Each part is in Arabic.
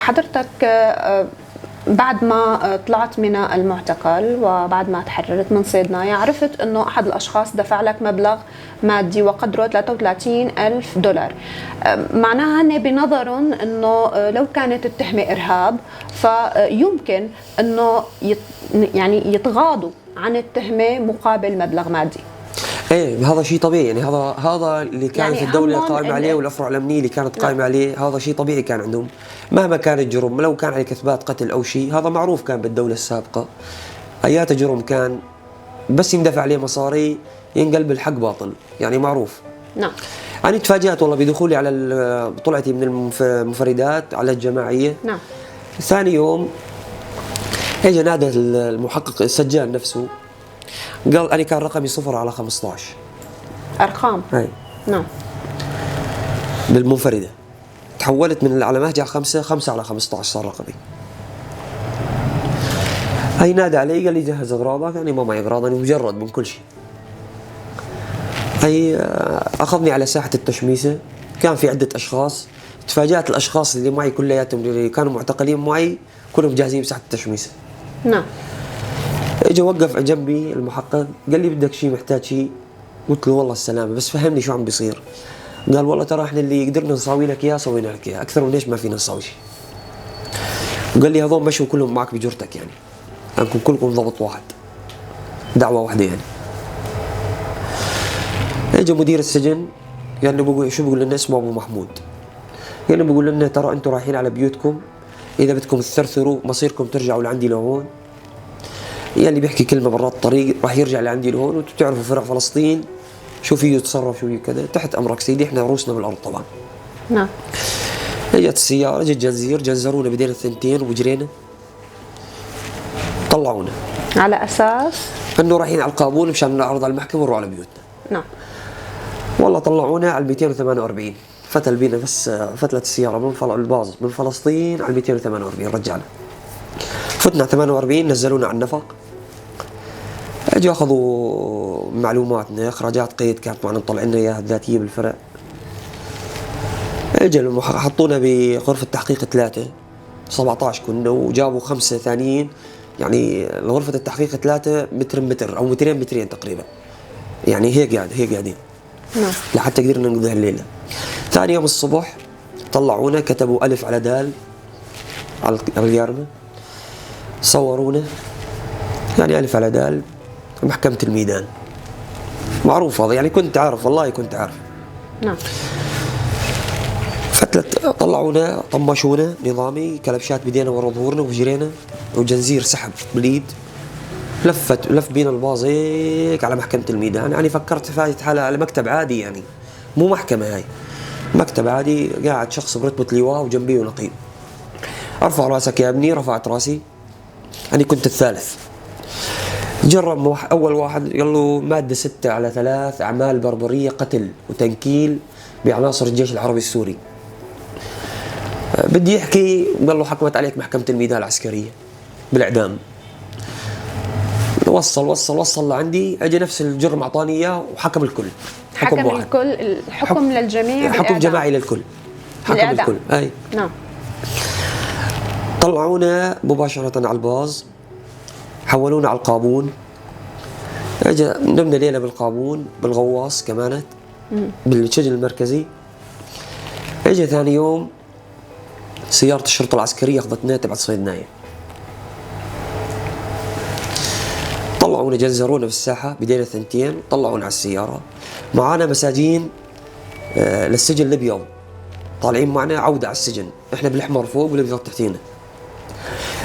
حضرتك بعد ما طلعت من المعتقل وبعد ما تحررت من صيدنايا عرفت أنه أحد الأشخاص دفع لك مبلغ مادي وقدره 33,000 دولار. معناها هن بنظرهم أنه لو كانت التهمة إرهاب فيمكن أنه يعني يتغاضوا عن التهمة مقابل مبلغ مادي. ايه هذا شيء طبيعي، يعني هذا اللي كانت يعني الدولة قائمة عليه والأفرع الأمنية اللي كانت قائمة عليه، هذا شيء طبيعي كان عندهم مهما كان الجرم. لو كان عليك إثبات قتل أو شيء، هذا معروف كان بالدولة السابقة. أيات جرم كان بس يندفع عليه مصاري ينقلب الحق باطل، يعني معروف. نعم. أنا تفاجأت والله بدخولي على طلعتي من المفردات على الجماعية. نعم. ثاني يوم اجى نادى المحقق السجان نفسه، قال أنا كان رقمي 0/15. أرقام. هاي. نعم. بالمنفردة تحولت من على مهجع 5/15 صار رقمي. هاي نادى علي قال لي جهز أغراضك، يعني ما معي أغراض، أنا مجرد من كل شيء. هاي أخذني على ساحة التشميسة، كان في عدة أشخاص. تفاجأت الأشخاص اللي معي كلياتهم اللي كانوا معتقلين معي كلهم جاهزين بساحة التشميسة. نعم. اجى وقف جنبي المحقق قال لي بدك شيء محتاج شيء؟ قلت له والله السلامة بس فهمني شو عم بيصير. قال والله ترى احنا اللي قدرنا نساوي لك اياه سوينا لك اياه، اكثر من ايش ما فينا نساوي شيء. وقال لي هذول مشوا كلهم معك بجرتك، يعني انكم كلكم ضبط واحد، دعوة واحدة يعني. اجى مدير السجن قال لي بقول شو، بقول لنا اسمه ابو محمود، قال لي بقول لنا ترى انتم رايحين على بيوتكم، اذا بدكم تثرثروا مصيركم ترجعوا لعندي لهون. يعني بيحكي كلمة برات الطريق راح يرجع لعندي لهون، وانتم بتعرفوا فرع فلسطين شو فيه يتصرف شو فيه كذا، تحت امرك سيدي، احنا روسنا بالارض طبعا. نعم. اجت السيارة، اجت جنزير، جنزرونا بدينا الثنتين وجرينا. طلعونا على اساس انه رايحين على القابون مشان نعرض على المحكمة ونروح على بيوتنا. نعم. والله طلعونا على 248، فتل بينا بس فتلت السيارة من الباص من فلسطين على 248 رجعنا. فتنا 48 نزلونا على النفق. اجوا اخذوا معلوماتنا، اخراجات قيد كانت معنا مطلعين لنا اياها الذاتيه بالفرع. اجوا حطونا بغرفه تحقيق 3 17 كنا، وجابوا 5 ثانيين، يعني غرفه التحقيق 3 متر او مترين تقريبا، يعني هيك قاعدين نعم. لحتى قدرنا نقضي الليله. ثاني يوم الصبح طلعونا، كتبوا ألف على دال على اليارمه، صورونا يعني ألف على دال محكمة الميدان، معروف هذا، يعني كنت عارف والله كنت عارف. نعم. فتلت طلعونا طمشونا نظامي، كلبشات بدينا ورا ظهورنا وجرينا، وجنزير سحب باليد، لف بينا الباص هيك على محكمة الميدان. يعني فكرت فايت حالة على مكتب عادي، يعني مو محكمة، هاي مكتب عادي قاعد شخص برتبة لواء وجنبيه نقيب. ارفع راسك يا ابني، رفعت راسي، أنا كنت الثالث. جرب أول واحد قال له مادة 6/3 أعمال بربرية قتل وتنكيل بعناصر الجيش العربي السوري. بدي يحكي، قال له حكمت عليك محكمة الميدان العسكرية بالإعدام. وصل لعندي، أجي نفس الجرم أعطاني إياه وحكم الكل. حكم الكل، الحكم للجميع، حكم جماعي للكل، حكم الكل. أي نعم. طلعونا مباشرة على الباص، حولونا على القابون. اجى نمنا ليله بالقابون بالغواص كمانت بالسجن المركزي. اجى ثاني يوم سياره الشرطه العسكريه اخذتنا تبع صيدنايا، طلعونا جنزرونا بالساحه بدينا ثنتين، طلعونا على السياره. معانا مساجين للسجن الابيض طالعين معنا عوده على السجن، احنا بالاحمر فوق والابيض تحتينا.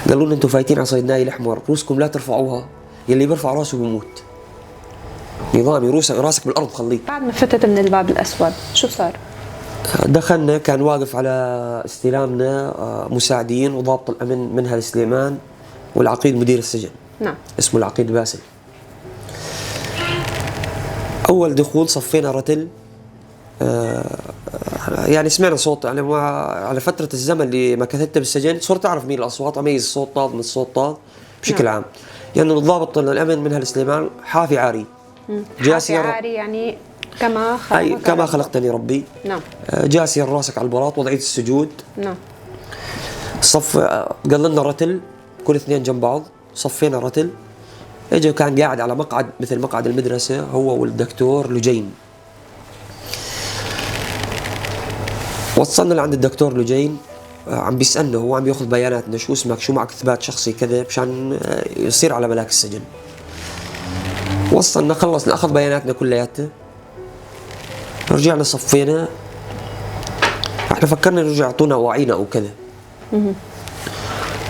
قالوا لنا انتم فايتين على صيدنايا الاحمر، روسكم لا ترفعوها، يلي بيرفع راسه بيموت. نظامي راسك بالارض خليك. بعد ما فتت من الباب الاسود شو صار؟ دخلنا، كان واقف على استلامنا مساعدين وضابط الامن منها سليمان والعقيد مدير السجن. نعم. اسمه العقيد باسل. اول دخول صفينا رتل، يعني سمعنا صوت، يعني على فتره الزمن اللي ما كثرت بالسجن صرت اعرف مين الاصوات، اميز الصوت طاض من الصوت طاض بشكل نعم. عام. يعني الضابط الامن منها سليمان حافي عاري، حافي عاري يعني كما خلقتني ربي. نعم. جاسيا راسك على البلاط وضعية السجود. نعم. صف قال لنا رتل، كل اثنين جنب بعض، صفينا رتل. اجى كان قاعد على مقعد مثل مقعد المدرسة هو والدكتور لجين. وصلنا لعند الدكتور لجين، عم بيسألنا، هو عم بياخذ بياناتنا، شو اسمك، شو معك اثبات شخصي كذا، مشان يصير على بلاك السجن. وصلنا خلصنا اخذ بياناتنا كلياتها، رجعنا صفينا. احنا فكرنا نرجع يعطونا اواعينا او كذا.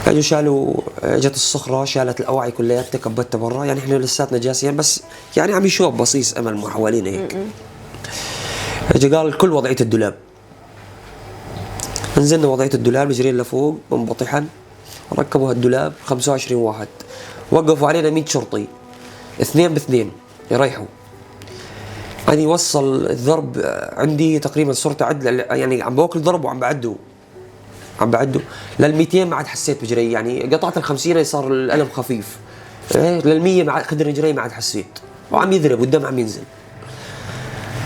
اجوا شالوا، اجت الصخره شالت الاواعي كلياتها كبتها برا، يعني احنا لساتنا جالسين بس يعني عم يشوف بصيص امل مع حوالينا هيك. اجى قال الكل وضعيه الدولاب. نزلنا وضعيه الدولاب، جرينا لفوق منبطحا، ركبوا هالدولاب 25 واحد، وقفوا علينا 100 شرطي، اثنين باثنين يريحوا. يعني وصل الضرب عندي تقريبا صرت اعد، يعني عم باكل ضرب وعم بعده لل 200 ما عاد حسيت بجري، يعني قطعت ال 50 صار الالم خفيف. لل 100 ما عاد قدر جري، ما عاد حسيت، وعم يضرب والدم عم ينزل.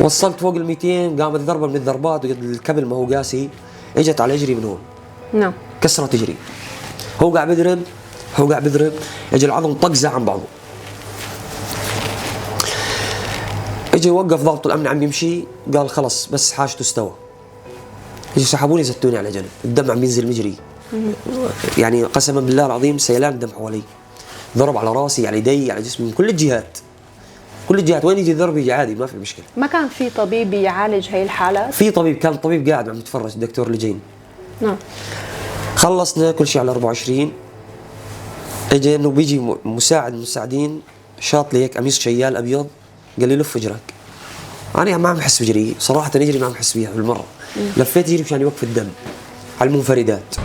وصلت فوق ال 200 قامت ضربه من الضربات، الكبل ما هو قاسي، اجت على اجري من هون. نعم. كسرت اجري، هو قاعد بيضرب، اجى العظم طق عن بعضه. اجى وقف ضابط الامن عم يمشي، قال خلص بس حاجته استوى. اجوا سحبوني زتوني على جنب، الدم عم ينزل مجري. يعني قسما بالله العظيم سيلان دم حوالي، ضرب على راسي، على يدي، على جسمي، من كل الجهات. وين يجي ضرب يجي عادي، ما في مشكله. ما كان في طبيب يعالج هي الحالات؟ في طبيب، كان الطبيب قاعد عم يتفرج، الدكتور لجين. نعم. خلصنا كل شيء على 24. اجى انه بيجي مساعدين، شاط لي هيك قميص شيال ابيض، قال لي لف اجرك. انا ما عم بحس بجري صراحه، اجري ما عم بحس فيها بالمره. لفيت اجري مشان يوقف الدم على المنفردات.